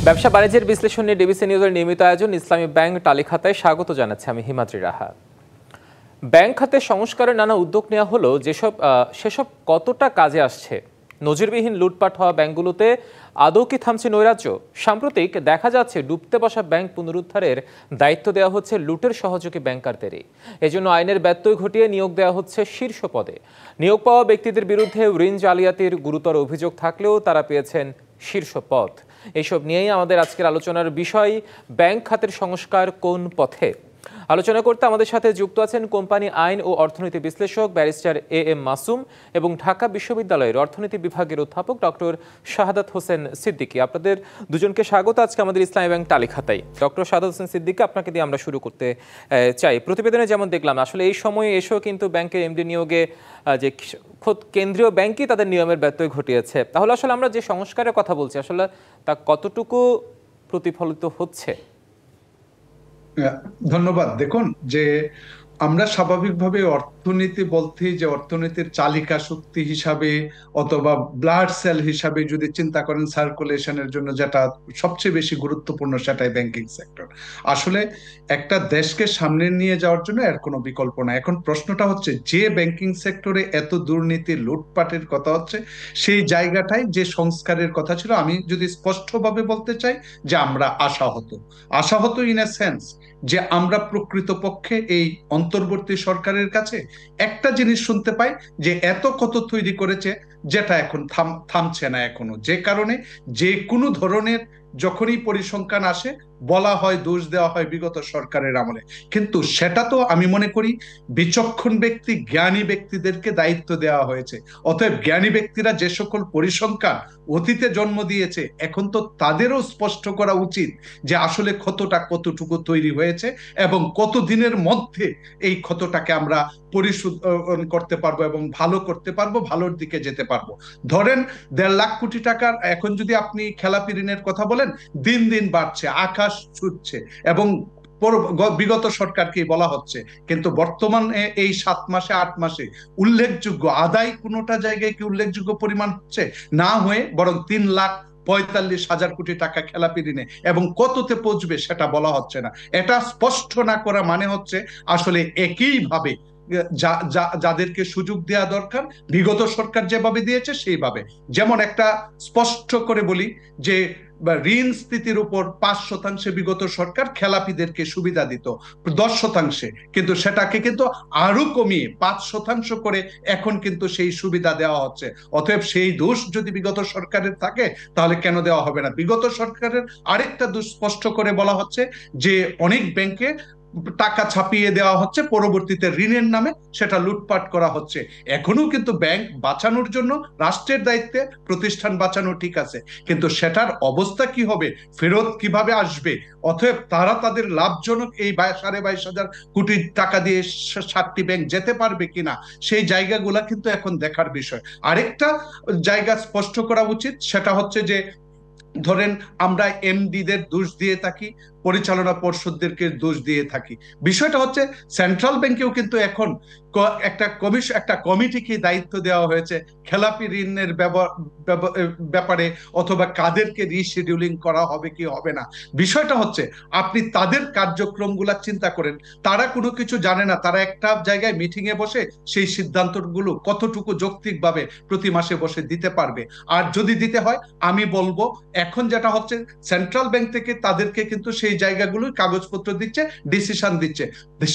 ব্যবসা বাণিজ্যের বিশ্লেষণ নিয়ে ডিবিসি নিউজের নিয়মিত আয়োজন ইসলামী ব্যাংক টালি খাতায় স্বাগত জানাচ্ছে আমি হিমাদ্রি রাহা। ব্যাংক খাতে সংস্কারের নানা উদ্যোগ নেওয়া হলো, সেসব কতটা কাজে আসছে? নজিরবিহীন লুটপাট হওয়া ব্যাংকগুলোতে আদৌ কি থামছে নৈরাজ্য? সাম্প্রতিক দেখা যাচ্ছে ডুবতে বসা ব্যাংক পুনরুদ্ধারের দায়িত্ব দেওয়া হচ্ছে লুটের সহযোগী ব্যাংকারদেরই। এজন্য আইনের ব্যত্যয় ঘটিয়ে নিয়োগ দেওয়া হচ্ছে শীর্ষ পদে। নিয়োগ পাওয়া ব্যক্তিদের বিরুদ্ধে ঋণ জালিয়াতির গুরুতর অভিযোগ থাকলেও তারা পেয়েছেন শীর্ষ পদ। এইসব নিয়েই আমাদের আজকের আলোচনার বিষয়, ব্যাংক খাতের সংস্কার কোন পথে। আলোচনা করতে আমাদের সাথে যুক্ত আছেন কোম্পানি আইন ও অর্থনীতি বিশ্লেষক ব্যারিস্টার এ.এম. মাসুম এবং ঢাকা বিশ্ববিদ্যালয়ের অর্থনীতি বিভাগের অধ্যাপক ডক্টর শাহাদাত হোসেন সিদ্দিকী। আপনাদের দুজনকে স্বাগত আজকে আমাদের ইসলামী ব্যাংক টালি খাতায়। ডক্টর শাহাদাত হোসেন সিদ্দিকী, আপনাকে দিয়ে আমরা শুরু করতে চাই। প্রতিবেদনে যেমন দেখলাম, আসলে এই সময়ে এসেও কিন্তু ব্যাংকের এমডি নিয়োগে যে খোদ কেন্দ্রীয় ব্যাংকই তাদের নিয়মের ব্যত্যয় ঘটিয়েছে। তাহলে আসলে আমরা যে সংস্কারের কথা বলছি, আসলে তা কতটুকু প্রতিফলিত হচ্ছে? ধন্যবাদ। দেখুন, যে আমরা স্বাভাবিকভাবে অর্থনীতি বলতেই যে অর্থনীতির চালিকা শক্তি হিসাবে অথবা ব্লাড সেল হিসাবে যদি চিন্তা করেন, সার্কুলেশনের জন্য যেটা সবচেয়ে বেশি গুরুত্বপূর্ণ সেটাই ব্যাংকিং সেক্টর। আসলে একটা দেশকে সামনে নিয়ে যাওয়ার জন্য এর কোনো বিকল্প না। এখন প্রশ্নটা হচ্ছে, যে ব্যাংকিং সেক্টরে এত দুর্নীতি লুটপাটের কথা হচ্ছে, সেই জায়গাটায় যে সংস্কারের কথা ছিল, আমি যদি স্পষ্টভাবে বলতে চাই যে আমরা আশাহত ইন এ সেন্স যে আমরা প্রকৃতপক্ষে এই অন্তর্বর্তী সরকারের কাছে একটা জিনিস শুনতে পাই, যে এত কত তৈরি করেছে যেটা এখন থামছে না এখনো, যে কারণে যে কোনো ধরনের যখনই পরিসংখ্যান আসে বলা হয়, দোষ দেওয়া হয় বিগত সরকারের আমলে। কিন্তু সেটা তো আমি মনে করি বিচক্ষণ ব্যক্তি, জ্ঞানী ব্যক্তিদেরকে দায়িত্ব দেওয়া হয়েছে। অতএব জ্ঞানী ব্যক্তিরা যে সকল পরিসংখ্যান অতীতে জন্ম দিয়েছে, এখন তো তাদেরও স্পষ্ট করা উচিত যে আসলে ক্ষতটা কতটুকু তৈরি হয়েছে এবং কত দিনের মধ্যে এই ক্ষতটাকে আমরা পরিশোধন করতে পারবো এবং ভালো করতে পারবো, ভালোর দিকে যেতে পারবো। ধরেন 1.5 লাখ কোটি টাকার এখন যদি আপনি খেলাপি ঋণের কথা বলেন, দিন দিন বাড়ছে, আকাশ ছুটছে এবং বিগত সরকারকেই বলা হচ্ছে। কিন্তু বর্তমানে এই 7 মাসে 8 মাসে উল্লেখযোগ্য আদায় কোনোটা জায়গায় কি উল্লেখযোগ্য পরিমাণ হচ্ছে না, হয়ে বরং 3,45,000 কোটি টাকা খেলাপি ঋণে, এবং কততে পৌঁছবে সেটা বলা হচ্ছে না। এটা স্পষ্ট না করা মানে হচ্ছে আসলে একইভাবে যাদেরকে সুযোগ দেওয়া দরকার বিগত সরকার যেভাবে দিয়েছে সেইভাবে। যেমন একটা স্পষ্ট করে বলি যে ঋণ স্থিতির উপর 5% বিগত সরকার খেলাপিদেরকে সুবিধা দিত 10%, কিন্তু সেটাকে কিন্তু আরো কমিয়ে 5% করে এখন কিন্তু সেই সুবিধা দেওয়া হচ্ছে। অতএব সেই দোষ যদি বিগত সরকারের থাকে তাহলে কেন দেওয়া হবে না? বিগত সরকারের আরেকটা দোষ স্পষ্ট করে বলা হচ্ছে যে অনেক ব্যাংকে টাকা ছাপিয়ে দেওয়া হচ্ছে, পরবর্তীতে ঋণের নামে সেটা লুটপাট করা হচ্ছে। এখনো কিন্তু ব্যাংক বাঁচানোর জন্য রাষ্ট্রের দায়িত্বে, প্রতিষ্ঠান বাঁচানো ঠিক আছে, কিন্তু সেটার অবস্থা কি হবে, ফেরত কিভাবে আসবে? অতএব তারা তাদের লাভজনক এই 22,500 কোটি টাকা দিয়ে 7টি ব্যাংক যেতে পারবে কিনা, সেই জায়গাগুলা কিন্তু এখন দেখার বিষয়। আরেকটা জায়গা স্পষ্ট করা উচিত, সেটা হচ্ছে যে ধরেন আমরা এমডিদের দোষ দিয়ে থাকি, পরিচালনা পর্ষদদেরকে দোষ দিয়ে থাকি। বিষয়টা হচ্ছে সেন্ট্রাল ব্যাংকেও কিন্তু এখন একটা কমিটিকে দায়িত্ব দেওয়া হয়েছে খেলাপি ঋণের ব্যাপারে, অথবা কাদেরকে রিশিডিউলিং করা হবে কি হবে না। বিষয়টা হচ্ছে আপনি তাদের কার্যক্রমগুলা চিন্তা করেন, তারা কোনো কিছু জানে না, তারা একটা জায়গায় মিটিং এ বসে সেই সিদ্ধান্তগুলো কতটুকু যৌক্তিকভাবে প্রতি মাসে বসে দিতে পারবে। আর যদি দিতে হয়, আমি বলবো এখন যেটা হচ্ছে সেন্ট্রাল ব্যাংক থেকে তাদেরকে কিন্তু সেই জায়গাগুলো কাগজপত্র দিচ্ছে, ডিসিশন দিচ্ছে,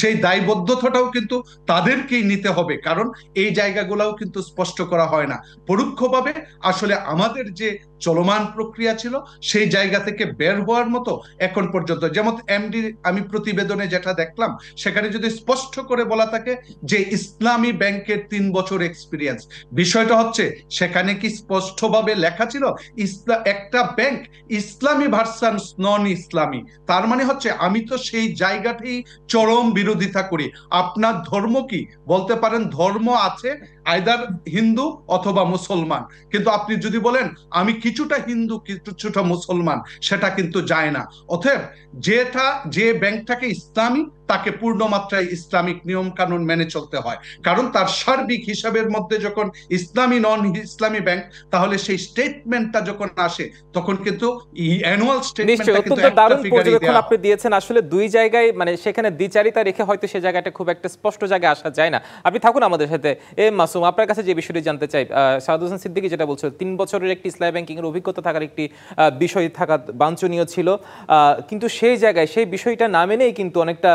সেই দায়বদ্ধতাটাও কিন্তু তাদেরকেই নিতে হবে, কারণ এই জায়গাগুলোও কিন্তু স্পষ্ট করা হয় না। পরোক্ষভাবে আসলে আমাদের যে চলমান প্রক্রিয়া ছিল সেই জায়গা থেকে বের হওয়ার মতো এখন পর্যন্ত, যেমন এমডি আমি প্রতিবেদনে যেটা দেখলাম সেখানে যদি স্পষ্ট করে বলা থাকে যে ইসলামী ব্যাংকের 3 বছর এক্সপিরিয়েন্স, বিষয়টা হচ্ছে সেখানে কি স্পষ্টভাবে লেখা ছিল একটা ব্যাংক ইসলামী ভার্সাস নন ইসলামী? তার মানে হচ্ছে আমি তো সেই জায়গাতেই চরম বিরোধিতা করি। আপনার ধর্ম কি? বলতে পারেন ধর্ম আছে আইদার হিন্দু অথবা মুসলমান, কিন্তু আপনি যদি বলেন আমি কিছুটা হিন্দু কিছুটা মুসলমান, সেটা কিন্তু যায় না। অতএব যে ব্যাংকটাকে ইসলামী তাকে পূর্ণ মাত্রায় ইসলামিক নিয়ম কানুন মেনে চলতে হয়। কারণ তার সার্বিক হিসাবের মধ্যে যখন ইসলামী নন ইসলামী ব্যাংক, তাহলে সেই স্টেটমেন্টটা যখন আসে তখন কিন্তু অ্যানুয়াল নিশ্চয়ই স্টেটমেন্টটা কিন্তু অত্যন্ত একটা দারুণ ফিগারই পর্যবেক্ষণ দেওয়া আপনি হয়। দিয়েছেন। আসলে দুই জায়গায় মানে সেখানে দ্বিচারিতা রেখে হয়তো সে জায়গাটা খুব একটা স্পষ্ট জায়গায় আসা যায় না। আপনি থাকুন আমাদের সাথে। মাসুম, আপনার কাছে যে বিষয়টি জানতে চাই, সাহাদ হোসেন সিদ্দিকী যেটা বলছিল ৩ বছরের একটি ইসলামী ব্যাংকিং এর অভিজ্ঞতা থাকার একটি বিষয় থাকা বাঞ্ছনীয় ছিল, কিন্তু সেই জায়গায় সেই বিষয়টা না মেনেই কিন্তু অনেকটা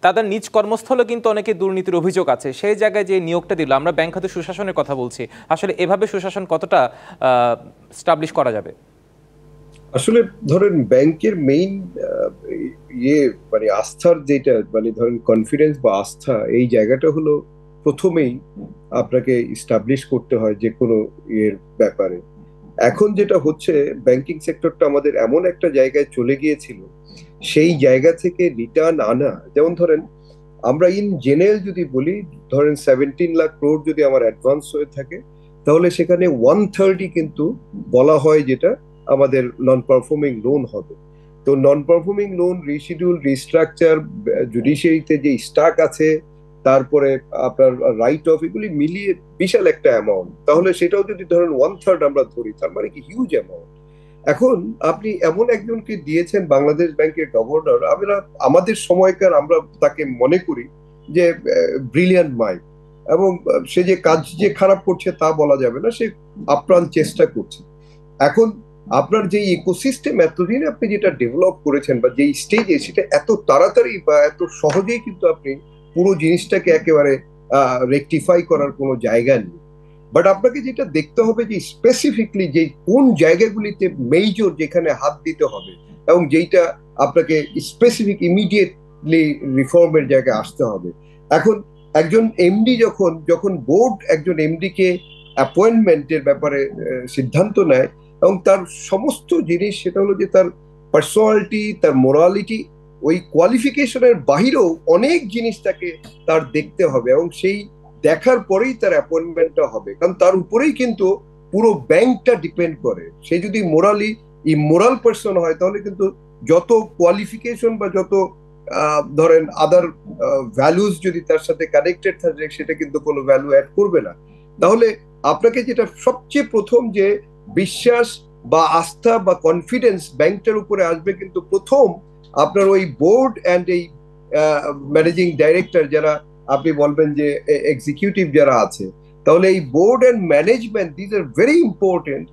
তাদের নিজ কর্মস্থলে কিন্তু অনেকে দুর্নীতির অভিযোগ আছে। সেই জায়গায় যে নিয়োগটা দিল, আমরা ব্যাংক খাতে সুশাসনের কথা বলছি, আসলে এভাবে সুশাসন কতটা স্টাবলিশ করা যাবে? আসলে ধরেন ব্যাংকের মেইন ইয়ে মানে আস্থার যেটা মানে ধরেন কনফিডেন্স বা আস্থা, এই জায়গাটা হলো প্রথমেই আপনাকে ইস্টাবলিশ করতে হয় যে কোনো ইয়ের ব্যাপারে। এখন যেটা হচ্ছে, ব্যাংকিং সেক্টরটা আমাদের এমন একটা জায়গায় চলে গিয়েছিল, সেই জায়গা থেকে রিটার্ন আনা, যেমন ধরেন আমরা ইন জেনারেল যদি বলি, ধরেন 17 লাখ ক্রোড় যদি আমার অ্যাডভান্স হয়ে থাকে, তাহলে সেখানে 1/3 কিন্তু বলা হয় যেটা আমাদের নন পারফর্মিং লোন হবে। তো non performing loan, reschedule, restructure, জুডিশিয়ারিতে যে স্টাক আছে, তারপরে আপনার রাইট অফ, এগুলি মিলিয়ে বিশাল একটা অ্যামাউন্ট। তাহলে সেটাও যদি ধরেন 1/3 আমরা ধরি, তার মানে কি হিউজ অ্যামাউন্ট। এখন আপনি এমন একজনকে দিয়েছেন বাংলাদেশ ব্যাংকের গভর্নর, আমরা আমাদের সময়কার আমরা তাকে মনে করি যে ব্রিলিয়ান্ট মাইন্ড, এবং সে যে কাজ যে খারাপ করছে তা বলা যাবে না, সে আপ্রাণ চেষ্টা করছে। এখন আপনার যে ইকোসিস্টেম এতদিন আপনি যেটা ডেভেলপ করেছেন বা যেই স্টেজে, সেটা এত তাড়াতাড়ি বা এত সহজেই কিন্তু আপনি পুরো জিনিসটাকে একেবারে রেকটিফাই করার কোনো জায়গা নেই। বাট আপনাকে যেটা দেখতে হবে যে স্পেসিফিকলি যে কোন জায়গাগুলিতে মেজর যেখানে হাত দিতে হবে, এবং যেইটা আপনাকে স্পেসিফিক ইমিডিয়েটলি রিফর্মের জায়গায় আসতে হবে। এখন একজন এমডি যখন যখন বোর্ড একজন এমডি কে অ্যাপয়েন্টমেন্টের ব্যাপারে সিদ্ধান্ত নেয়, এবং তার সমস্ত জিনিস, সেটা হলো যে তার পার্সোনালিটি, তার মোরালিটি, ওই কোয়ালিফিকেশনের বাহিরেও অনেক জিনিস তাকে তার দেখতে হবে, এবং সেই দেখার পরেই তার অ্যাপয়েন্টমেন্টটা হবে। কারণ তার উপরেই কিন্তু পুরো ব্যাংকটা ডিপেন্ড করে। সে যদি মোরালি ইমোরাল পার্সন হয়, তাহলে কিন্তু যত কোয়ালিফিকেশন বা যত ধরেন আদার ভ্যালুস যদি তার সাথে কানেক্টেড থাকে, সেটা কিন্তু কোনো ভ্যালু অ্যাড করবে না। তাহলে আপনাকে যেটা সবচেয়ে প্রথম যে বিশ্বাস বা আস্থা বা কনফিডেন্স ব্যাংকটার উপরে আসবে, কিন্তু প্রথম আপনার ওই বোর্ড অ্যান্ড এই ম্যানেজিং ডাইরেক্টর, যারা আপনি বলবেন যে এক্সিকিউটিভ যারা আছে, তাহলে এই board and management, this are very important.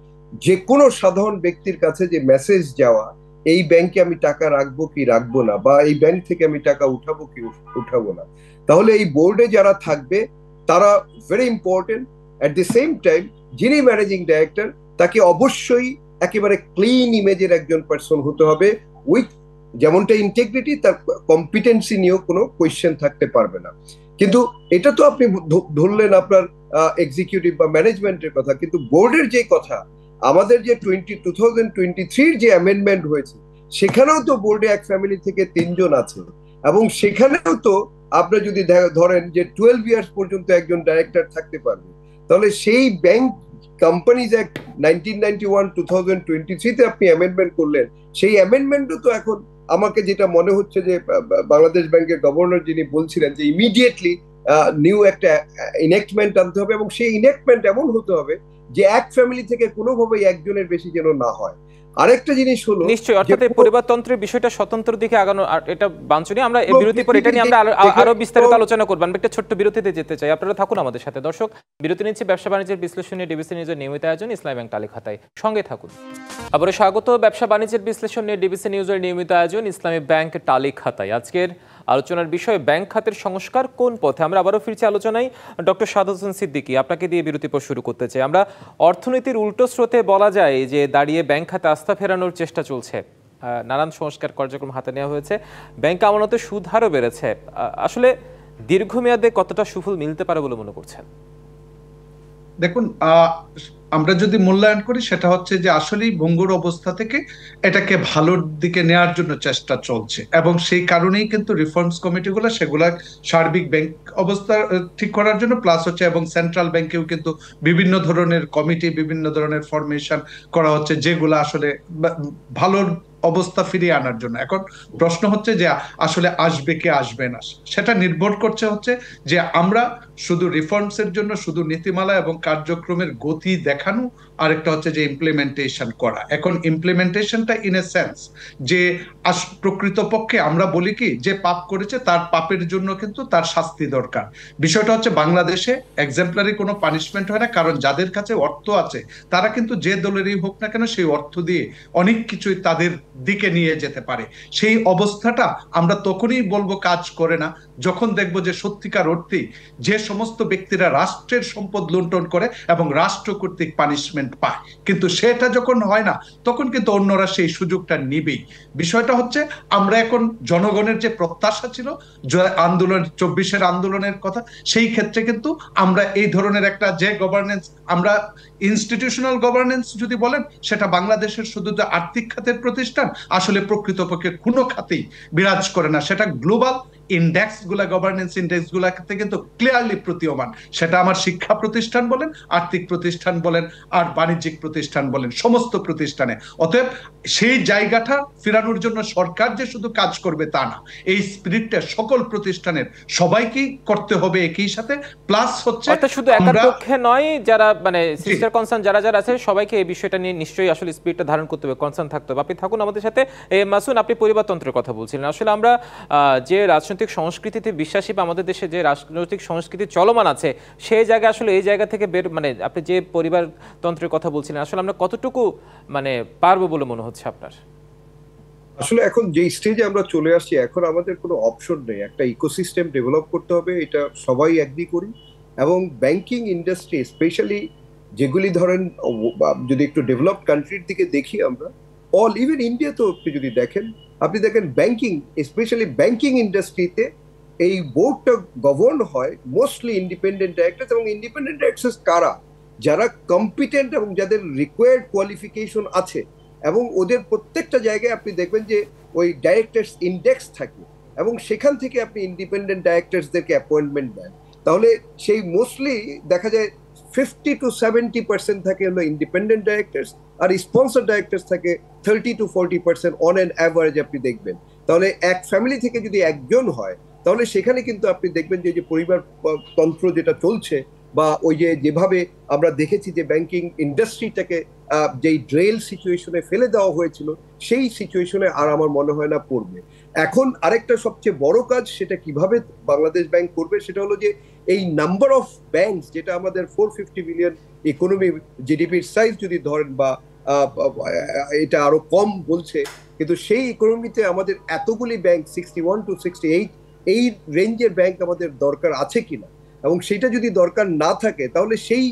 যে কোনো সাধারণ ব্যক্তির কাছে যে মেসেজ যাওয়া, এই ব্যাংকে আমি টাকা রাখবো কি রাখবো না, বা এই ব্যাংক থেকে আমি টাকা উঠাবো কি উঠাবো না, তাহলে এই বোর্ডে যারা থাকবে তারা very important. At the same time যিনি ম্যানেজিং ডাইরেক্টর, তাকে অবশ্যই একেবারে ক্লিন ইমেজের একজন পার্সন হতে হবে, উইথ যেমনটা ইন্টেগ্রিটি, তার কম্পিটেন্সি নিয়েও কোনো কোয়েশ্চেন থাকতে পারবে না। কিন্তু এটা তো আপনি ধরলেন আপনার এক্সিকিউটিভ বা ম্যানেজমেন্টের কথা, কিন্তু বোর্ডের যে কথা, আমাদের যে 2023 যে অ্যামেন্ডমেন্ট হয়েছে, সেখানেও তো বোর্ডে এক ফ্যামিলি থেকে 3 জন আছে, এবং সেখানেও তো আপনার যদি ধরেন যে 12 ইয়ার্স পর্যন্ত একজন ডাইরেক্টর থাকতে পারবে। তাহলে সেই ব্যাংক কোম্পানিজ অ্যাক্ট 1991 2023 তে আপনি অ্যামেন্ডমেন্ট করলেন, সেই অ্যামেন্ডমেন্টও তো এখন আমাকে যেটা মনে হচ্ছে যে বাংলাদেশ ব্যাংকের গভর্নর যিনি বলছিলেন যে ইমিডিয়েটলি নিউ একটা ইনেক্টমেন্ট আনতে হবে, এবং সেই ইনেক্টমেন্ট এমন হতে হবে যে এক ফ্যামিলি থেকে কোনোভাবেই একজনের বেশি যেন না হয়। আরেকটা জিনিস হলো নিশ্চয়ই, অর্থাৎ এই পরিবারতন্ত্রের বিষয়টা স্বতন্ত্র দিকে আগানো, আর এটা বাঞ্ছনীয়। আমরা এই বিরতি পরে এটা নিয়ে আমরা আরো বিস্তারিত আলোচনা করব। আমরা একটা ছোট্ট বিরতিতে যেতে চাই, আপনারা থাকুন আমাদের সাথে। দর্শক, বিরতি নিচ্ছি। ব্যবসা বাণিজ্যের বিশ্লেষণে ডিবিসি নিউজের নিয়মিত আয়োজন ইসলামী ব্যাংক টালি খাতায়, সঙ্গে থাকুন। আবারও স্বাগত। ব্যবসা বাণিজ্যের বিশ্লেষণ নিয়ে ডিবিসি নিউজের নিয়মিত আয়োজন ইসলামী ব্যাংক টালি খাতায়। আজকের আলোচনার বিষয় ব্যাংক খাতের সংস্কার কোন পথে। আমরা আবারও ফিরছি আলোচনায়। ডক্টর সাহাদ হোসেন সিদ্দিকী, আপনাকে দিয়ে বিরতি পর শুরু করতে চাই। আমরা অর্থনীতির উল্টো স্রোতে বলা যায় যে দাঁড়িয়ে ব্যাংক খাতে আস্থা ফেরানোর চেষ্টা চলছে, নানান সংস্কার কার্যক্রম হাতে নেওয়া হয়েছে, ব্যাংক আমানতের সুদ হারও বেড়েছে। আসলে দীর্ঘমেয়াদে কতটা সুফল মিলতে পারে বলে মনে করছেন? দেখুন, আমরা যদি মূল্যায়ন করি সেটা হচ্ছে যে আসলেই ভঙ্গুর অবস্থা থেকে এটাকে ভালোর দিকে নেওয়ার জন্য চেষ্টা চলছে, এবং সেই কারণেই কিন্তু রিফর্মস কমিটিগুলো সেগুলা সার্বিক ব্যাংক অবস্থা ঠিক করার জন্য, প্লাস হচ্ছে এবং সেন্ট্রাল ব্যাংকেও কিন্তু বিভিন্ন ধরনের কমিটি, বিভিন্ন ধরনের ফরমেশন করা হচ্ছে যেগুলো আসলে ভালোর অবস্থা ফিরিয়ে আনার জন্য। এখন প্রশ্ন হচ্ছে যে আসলে আসবে কি আসবে না, সেটা নির্ভর করছে হচ্ছে যে আমরা শুধু রিফর্মস এর জন্য শুধু নীতিমালা এবং কার্যক্রমের গতি দেখানো, আরেকটা হচ্ছে যে ইমপ্লিমেন্টেশন করা। এখন ইমপ্লিমেন্টেশনটা ইন এ সেন্স যে প্রকৃতপক্ষে আমরা বলি কি যে পাপ করেছে তার পাপের জন্য কিন্তু তার শাস্তি দরকার। বিষয়টা হচ্ছে বাংলাদেশে এক্সাম্পলারি কোনো পানিশমেন্ট হয় না, কারণ যাদের কাছে অর্থ আছে তারা কিন্তু যে দলেরই হোক না কেন সেই অর্থ দিয়ে অনেক কিছুই তাদের দিকে নিয়ে যেতে পারে। সেই অবস্থাটা আমরা তখনই বলবো কাজ করে না যখন দেখবো যে সত্যিকার অর্থেই যে সমস্ত ব্যক্তিরা রাষ্ট্রের সম্পদ লুণ্ঠন করে এবং রাষ্ট্র কর্তৃক পানিশমেন্ট পায়, কিন্তু সেটা যখন হয় না তখন কিন্তু অন্যরা সেই সুযোগটা নিবেই। বিষয়টা হচ্ছে আমরা এখন জনগণের যে প্রত্যাশা ছিল আন্দোলন 24-এর আন্দোলনের কথা, সেই ক্ষেত্রে কিন্তু আমরা এই ধরনের একটা যে গভর্নেন্স, আমরা ইনস্টিটিউশনাল গভর্নেন্স যদি বলেন সেটা বাংলাদেশের শুধু যে আর্থিক খাতের প্রতিষ্ঠান, আসলে প্রকৃতপক্ষে কোনো খাতেই বিরাজ করে না। সেটা গ্লোবাল ইন্ডেক্স গুলা, গভর্নেন্স ইন্ডেক্স গুলাতে কিন্তু ক্লিয়ারলি প্রতীয়মান। সেটা আমার শিক্ষা প্রতিষ্ঠান বলেন, আর্থিক প্রতিষ্ঠান বলেন, আর বাণিজ্যিক প্রতিষ্ঠান বলেন, সমস্ত প্রতিষ্ঠানে। অতএব সেই জায়গাটা ফেরানোর জন্য সরকার যে শুধু কাজ করবে তা না, এই স্পিরিটটা সকল প্রতিষ্ঠানের সবাইকেই করতে হবে একই সাথে। প্লাস হচ্ছে অর্থাৎ শুধু একার পক্ষে নয়, যারা মানে সিস্টার কনসার্ন যারা যারা আছে সবাইকে এই বিষয়টা নিয়ে নিশ্চয়ই আসলে স্পিরিটটা ধারণ করতে হবে, কনসার্ন থাকতে হবে। আপনি থাকুন আমাদের সাথে। মাসুন, আপনি পরিবারতন্ত্রের কথা বলছিলেন। আসলে আমরা যে রাজনৈতিক সংস্কৃতিতে বিশ্বাসী বা আমাদের দেশে যে রাজনৈতিক সংস্কৃতি চলমান আছে সেই জায়গায় আসলে এই জায়গা থেকে বের, মানে আপনি যে পরিবারতন্ত্রের কথা বলছিলেন, আসলে আমরা কতটুকু মানে পারবো বলে মনে হচ্ছে আপনার? আসলে এখন যে স্টেজে আমরা চলে আসছি, এখন আমাদের কোনো অপশন নেই, একটা ইকোসিস্টেম ডেভেলপ করতে হবে, এটা সবাই এগ্রি করি। এবং ব্যাংকিং ইন্ডাস্ট্রি স্পেশালি যেগুলি ধরেন যদি একটু ডেভেলপড কান্ট্রির দিকে দেখি আমরা, ইভেন ইন্ডিয়াতেও আপনি যদি দেখেন, আপনি দেখেন ব্যাংকিং, স্পেশালি ব্যাংকিং ইন্ডাস্ট্রিতে এই বোর্ডটা গভর্ন হয় মোস্টলি ইন্ডিপেন্ডেন্ট ডাইরেক্টরস। এবং ইন্ডিপেন্ডেন্ট ডাইরেক্টরস কারা? যারা কম্পিটেন্ট এবং যাদের রিকোয়ার্ড কোয়ালিফিকেশন আছে, এবং ওদের প্রত্যেকটা জায়গায় আপনি দেখবেন যে ওই ডাইরেক্টরস ইন্ডেক্স থাকে, এবং সেখান থেকে আপনি ইন্ডিপেন্ডেন্ট ডাইরেক্টরসদেরকে অ্যাপয়েন্টমেন্ট দেন। তাহলে সেই মোস্টলি দেখা যায় 50-70% থাকে হলো ইন্ডিপেন্ডেন্ট ডাইরেক্টরস, আর স্পন্সর ডাইরেক্টরস থাকে 30-40% অন অ্যান অ্যাভারেজ আপনি দেখবেন। তাহলে এক ফ্যামিলি থেকে যদি একজন হয়, তাহলে সেখানে কিন্তু আপনি দেখবেন যে পরিবার তন্ত্র যেটা চলছে, বা ওই যেভাবে আমরা দেখেছি যে ব্যাংকিং ইন্ডাস্ট্রিটাকে যেই ড্রেল সিচুয়েশনে ফেলে দেওয়া হয়েছিল, সেই সিচুয়েশনে আর আমার মনে হয় না পড়বে। এখন আরেকটা সবচেয়ে বড় কাজ, সেটা কিভাবে বাংলাদেশ ব্যাংক করবে, সেটা হলো যে এই নাম্বার অফ ব্যাংকস, যেটা আমাদের 450 বিলিয়ন ইকোনমি, জিডিপির সাইজ যদি ধরেন, বা এটা আরো কম বলছে, কিন্তু সেই ইকোনমিতে আমাদের এতগুলি ব্যাংক 61-68 এই রেঞ্জের ব্যাংক আমাদের দরকার আছে কিনা, এবং সেটা যদি দরকার না থাকে তাহলে সেই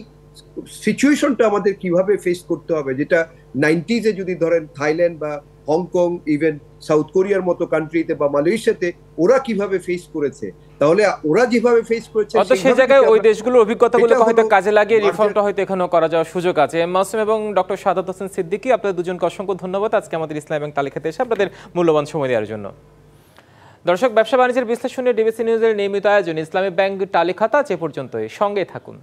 সিচুয়েশনটা আমাদের কিভাবে ফেস করতে হবে, যেটা 90s-এ যদি ধরেন থাইল্যান্ড বা হংকং, ইভেন সাউথ কোরিয়ার মতো কান্ট্রিতে বা মালয়েশিয়াতে ওরা কিভাবে ফেস করেছে, তাহলে ওরা যেভাবে ফেস করেছে সেই জায়গায় ওই দেশগুলোর অভিজ্ঞতাগুলো হয়তো কাজে লাগিয়ে রিফর্মটা হয়তো এখানেও করা যাওয়ার সুযোগ আছে। মাসুম এবং ডক্টর শাহাদাত হোসেন সিদ্দিকী, আপনাদের দুজনকে অসংখ্য ধন্যবাদ আজকে আমাদের ইসলামী ব্যাংক তালিকাতে এসে আপনাদের মূল্যবান সময় দেওয়ার জন্য। দর্শক, ব্যবসা বাণিজ্যের বিশ্লেষণে ডিবিসি নিউজের নিয়মিত আয়োজন ইসলামী ব্যাংক তালিকাতা এ পর্যন্তই। সঙ্গে থাকুন।